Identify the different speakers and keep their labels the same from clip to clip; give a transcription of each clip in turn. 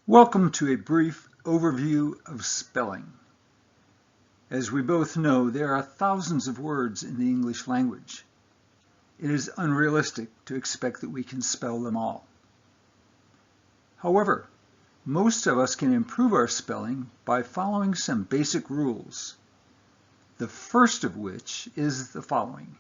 Speaker 1: Welcome to a brief overview of spelling. As we both know, there are thousands of words in the English language. It is unrealistic to expect that we can spell them all. However, most of us can improve our spelling by following some basic rules. The first of which is the following.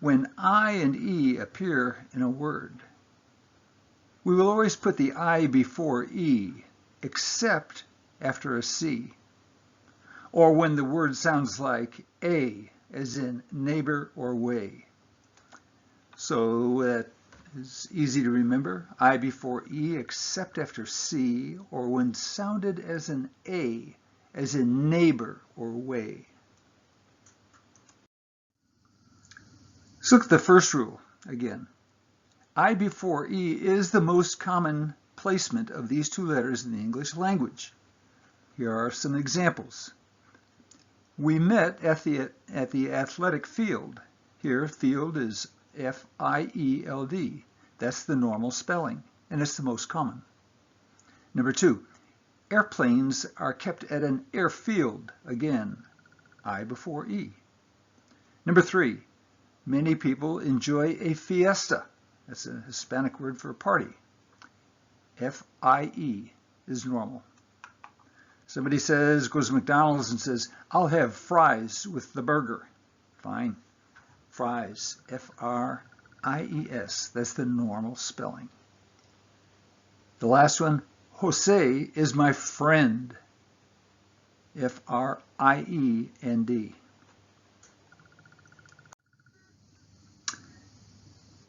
Speaker 1: When I and E appear in a word, we will always put the I before E, except after a C, or when the word sounds like A, as in neighbor or way. So that is easy to remember. I before E, except after C, or when sounded as an A, as in neighbor or way. Let's look at the first rule again. I before E is the most common placement of these two letters in the English language. Here are some examples. We met at the athletic field. Here, field is F-I-E-L-D. That's the normal spelling, and it's the most common. Number 2, airplanes are kept at an airfield. Again, I before E. Number 3, many people enjoy a fiesta. That's a Hispanic word for a party. F-I-E is normal. Somebody goes to McDonald's and says, I'll have fries with the burger. Fine. Fries, F-R-I-E-S. That's the normal spelling. The last one, Jose is my friend. F-R-I-E-N-D.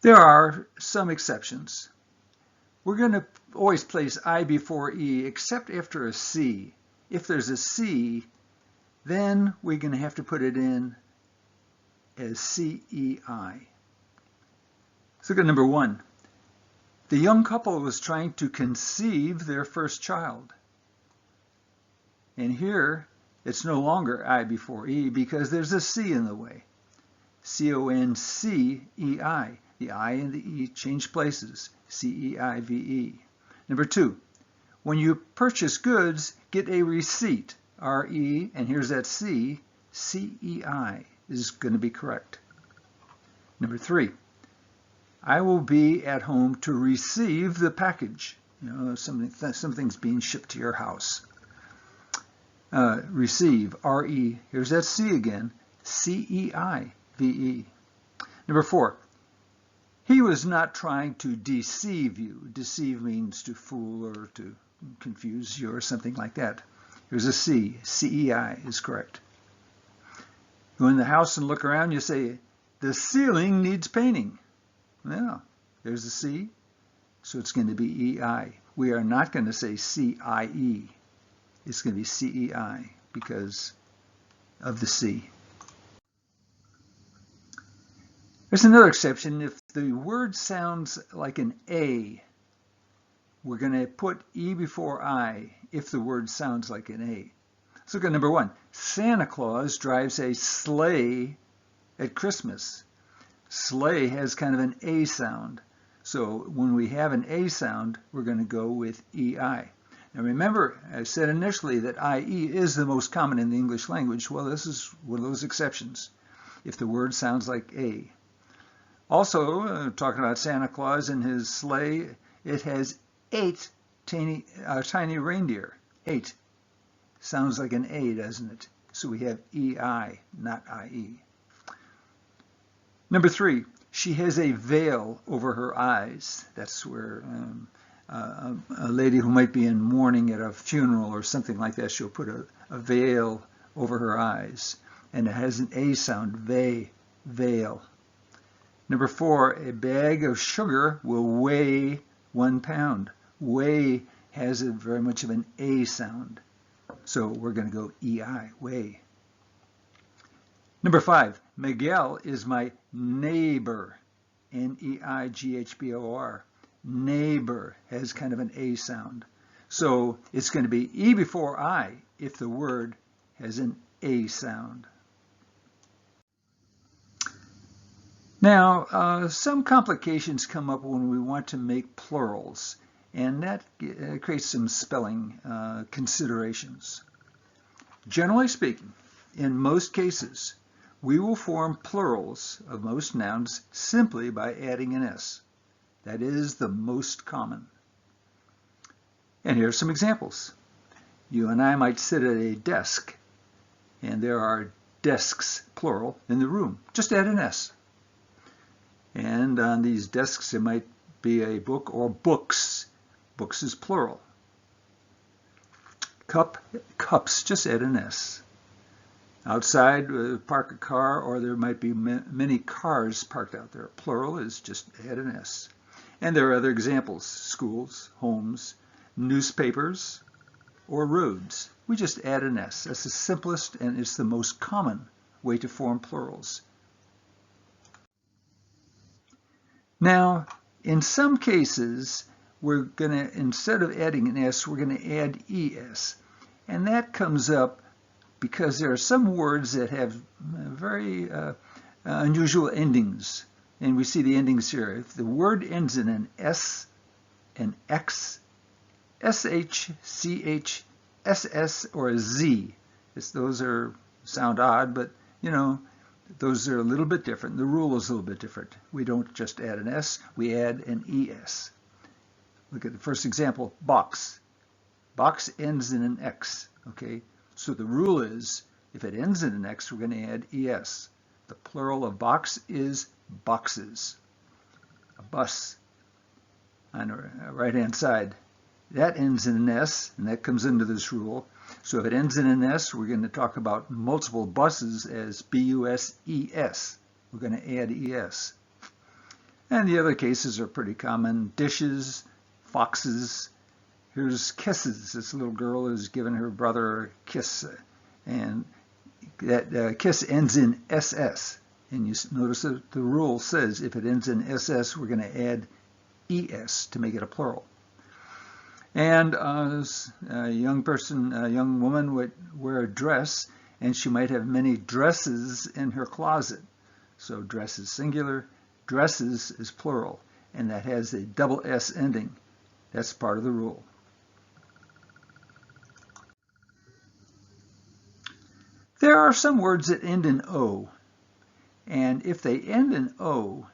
Speaker 1: There are some exceptions. We're going to always place I before E except after a C. If there's a C, then we're going to have to put it in as C-E-I. Let's look at number 1. The young couple was trying to conceive their first child. And here, it's no longer I before E because there's a C in the way. C-O-N-C-E-I. The I and the E change places. C-E-I-V-E. Number 2, when you purchase goods, get a receipt. R-E, and here's that C. C-E-I is going to be correct. Number 3, I will be at home to receive the package. You know, something's being shipped to your house. Receive, R-E, here's that C again. C-E-I-V-E. Number 4, he was not trying to deceive you. Deceive means to fool or to confuse you or something like that. Here's a C. C-E-I is correct. Go in the house and look around, you say, the ceiling needs painting. Well, there's a C, so it's going to be E-I. We are not going to say C-I-E. It's going to be C-E-I because of the C. There's another exception. If the word sounds like an A, we're going to put E before I if the word sounds like an A. Let's look at number 1. Santa Claus drives a sleigh at Christmas. Sleigh has kind of an A sound. So when we have an A sound, we're going to go with EI. Now remember, I said initially that IE is the most common in the English language. Well, this is one of those exceptions, if the word sounds like A. Also, talking about Santa Claus and his sleigh, it has 8 tiny reindeer. 8. Sounds like an A, doesn't it? So we have EI, not IE. Number 3, she has a veil over her eyes. That's where a lady who might be in mourning at a funeral or something like that, she'll put a veil over her eyes. And it has an A sound, veil. Number 4, a bag of sugar will weigh 1 pound. Weigh has very much of an A sound. So we're going to go EI, weigh. Number 5, Miguel is my neighbor. N-E-I-G-H-B-O-R. Neighbor has kind of an A sound. So it's going to be E before I if the word has an A sound. Now, some complications come up when we want to make plurals. and that creates some spelling considerations. Generally speaking, in most cases, we will form plurals of most nouns simply by adding an S. That is the most common. And here are some examples. You and I might sit at a desk, and there are desks, plural, in the room. Just add an S. And on these desks, there might be a book or books. Books is plural. Cups, just add an S. Outside, park a car, or there might be many cars parked out there. Plural is just add an S. And there are other examples: schools, homes, newspapers, or roads. We just add an S. That's the simplest and it's the most common way to form plurals. Now, in some cases, we're going to, instead of adding an S, we're going to add ES. And that comes up because there are some words that have very unusual endings. And we see the endings here. If the word ends in an S, an X, SH, CH, SS, or a Z, those sound odd, but you know, those are a little bit different. The rule is a little bit different. We don't just add an S, we add an ES. Look at the first example, box. Box ends in an X, okay? So the rule is, if it ends in an X, we're going to add ES. The plural of box is boxes. A bus on the right-hand side, that ends in an S, and that comes into this rule. So if it ends in an S, we're going to talk about multiple buses as B-U-S-E-S. We're going to add ES. And the other cases are pretty common. Dishes, foxes. Here's kisses. This little girl is giving her brother a kiss, and that kiss ends in SS. And you notice that the rule says if it ends in SS, we're going to add ES to make it a plural. And a young person, a young woman would wear a dress, and she might have many dresses in her closet. So dress is singular, dresses is plural, and that has a double S ending. That's part of the rule. There are some words that end in O, and if they end in O,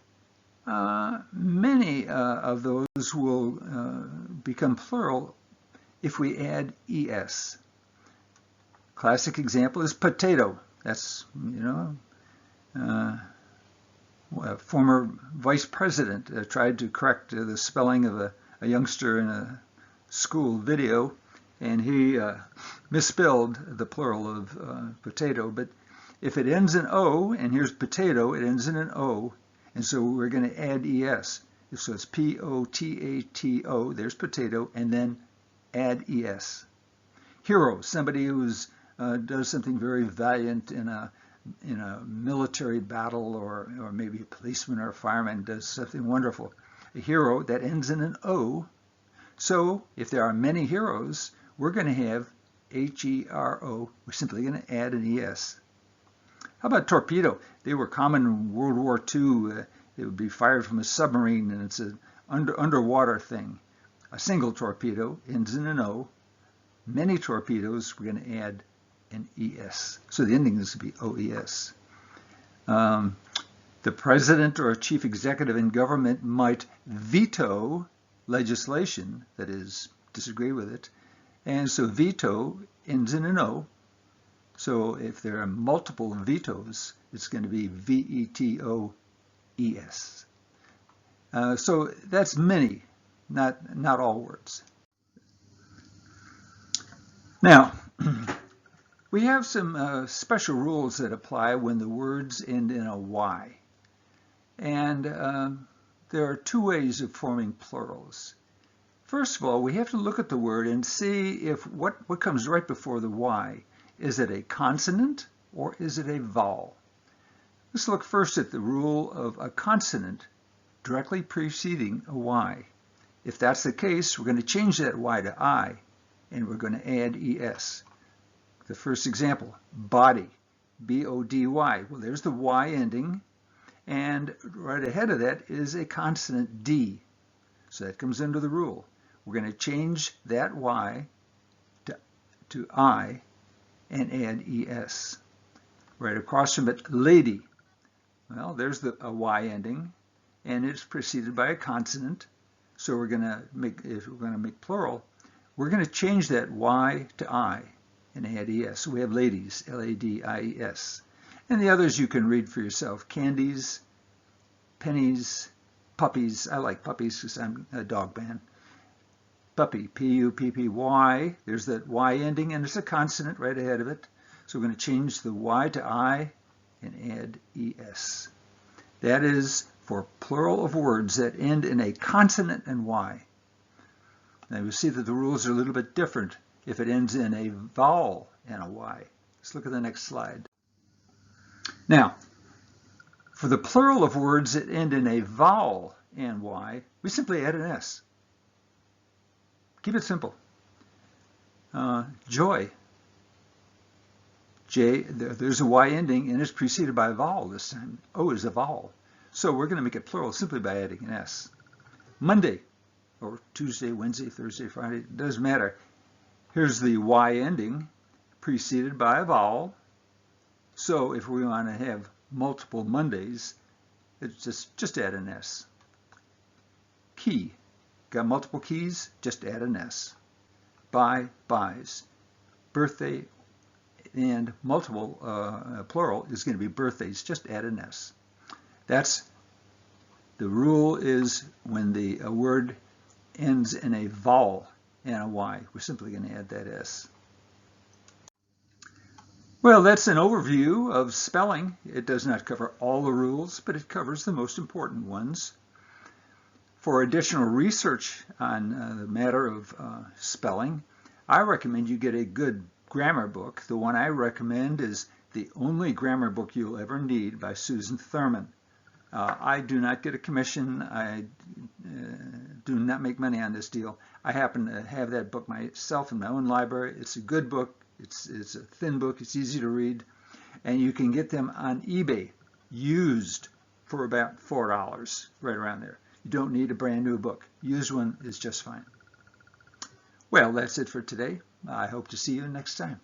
Speaker 1: many of those will become plural if we add ES. Classic example is potato. That's, a former vice president tried to correct the spelling of a youngster in a school video, and he misspelled the plural of potato. But if it ends in O, and here's potato, it ends in an O, and so we're going to add ES. So it's P-O-T-A-T-O, there's potato, and then add ES. Hero, somebody who does something very valiant in a military battle, or maybe a policeman or a fireman does something wonderful. A hero, that ends in an O. So if there are many heroes, we're going to have H-E-R-O. We're simply going to add an ES. How about torpedo? They were common in World War II. They would be fired from a submarine, and it's an underwater thing. A single torpedo ends in an O. Many torpedoes, we're going to add an ES. So the ending is going to be OES. The president or chief executive in government might veto legislation, that is, disagree with it. And so veto ends in an O. So if there are multiple vetoes, it's going to be V-E-T-O-E-S. So that's many, not all words. Now, we have some special rules that apply when the words end in a Y. And there are two ways of forming plurals. First of all, we have to look at the word and see if what comes right before the Y. Is it a consonant or is it a vowel? Let's look first at the rule of a consonant directly preceding a Y. If that's the case, we're going to change that Y to I, and we're going to add ES. The first example, body, B-O-D-Y. Well, there's the Y ending, and right ahead of that is a consonant D. So that comes into the rule. we're going to change that Y to I and add ES. Right across from it, lady. Well, there's a Y ending, and it's preceded by a consonant. So we're going to make, if we're going to make plural, we're going to change that Y to I and add ES. So we have ladies, L-A-D-I-E-S. And the others you can read for yourself. Candies, pennies, puppies. I like puppies because I'm a dog man. Puppy, P-U-P-P-Y. There's that Y ending, and there's a consonant right ahead of it. So we're going to change the Y to I and add ES. That is for plural of words that end in a consonant and Y. Now you'll see that the rules are a little bit different if it ends in a vowel and a Y. Let's look at the next slide. Now, for the plural of words that end in a vowel and Y, we simply add an S. Keep it simple. Joy. J, there's a Y ending, and it's preceded by a vowel this time. O is a vowel. So we're going to make it plural simply by adding an S. Monday, or Tuesday, Wednesday, Thursday, Friday, it doesn't matter. Here's the Y ending, preceded by a vowel. So if we want to have multiple Mondays, it's just add an S. Key. Got multiple keys? Just add an S. Buy, buys. Birthday and multiple plural is going to be birthdays. Just add an S. That's the rule is when the word ends in a vowel and a Y. We're simply going to add that S. Well, that's an overview of spelling. It does not cover all the rules, but it covers the most important ones. For additional research on the matter of spelling, I recommend you get a good grammar book. The one I recommend is The Only Grammar Book You'll Ever Need by Susan Thurman. I do not get a commission. I do not make money on this deal. I happen to have that book myself in my own library. It's a good book. It's a thin book. It's easy to read. And you can get them on eBay, used, for about $4, right around there. You don't need a brand new book. Used one is just fine. Well, that's it for today. I hope to see you next time.